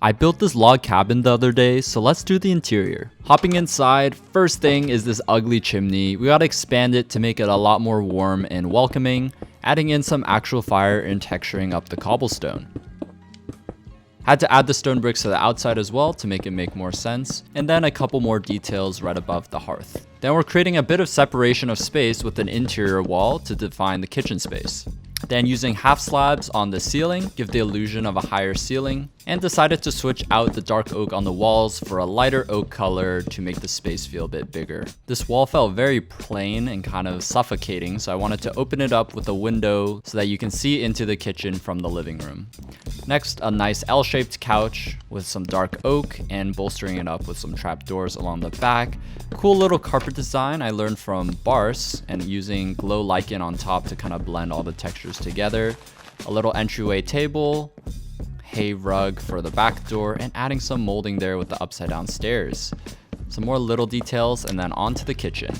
I built this log cabin the other day, so let's do the interior. Hopping inside, first thing is this ugly chimney. We gotta expand it to make it a lot more warm and welcoming, adding in some actual fire and texturing up the cobblestone. Had to add the stone bricks to the outside as well to make it make more sense, and then a couple more details right above the hearth. Then we're creating a bit of separation of space with an interior wall to define the kitchen space. Then using half slabs on the ceiling, give the illusion of a higher ceiling, and decided to switch out the dark oak on the walls for a lighter oak color to make the space feel a bit bigger. This wall felt very plain and kind of suffocating, so I wanted to open it up with a window so that you can see into the kitchen from the living room. Next, a nice L-shaped couch with some dark oak and bolstering it up with some trapdoors along the back. Cool little carpet design I learned from Bars and using glow lichen on top to kind of blend all the textures together. A little entryway table, hay rug for the back door, and adding some molding there with the upside down stairs. Some more little details and then on to the kitchen.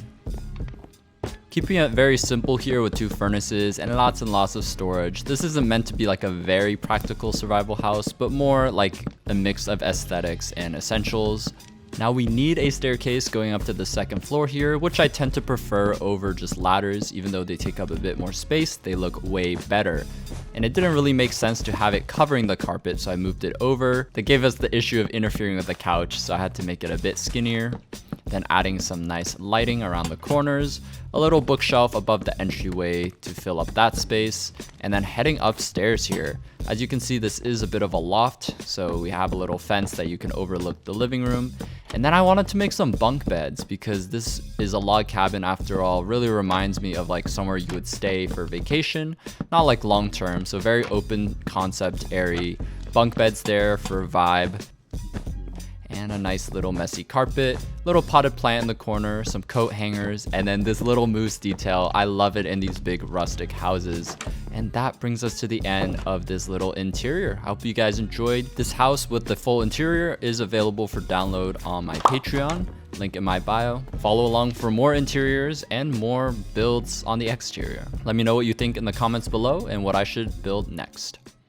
Keeping it very simple here with 2 furnaces and lots of storage. This isn't meant to be like a very practical survival house, but more like a mix of aesthetics and essentials. Now we need a staircase going up to the 2nd floor here, which I tend to prefer over just ladders. Even though they take up a bit more space, they look way better. And it didn't really make sense to have it covering the carpet, so I moved it over. That gave us the issue of interfering with the couch, so I had to make it a bit skinnier. Then adding some nice lighting around the corners, a little bookshelf above the entryway to fill up that space, and then heading upstairs here. As you can see, this is a bit of a loft, so we have a little fence that you can overlook the living room. And then I wanted to make some bunk beds because this is a log cabin after all. Really reminds me of like somewhere you would stay for vacation, not like long term, so very open concept, airy. Bunk beds there for vibe. And a nice little messy carpet, little potted plant in the corner, some coat hangers, and then this little moose detail. I love it in these big rustic houses. And that brings us to the end of this little interior. I hope you guys enjoyed. This house with the full interior is available for download on my Patreon, link in my bio. Follow along for more interiors and more builds on the exterior. Let me know what you think in the comments below and what I should build next.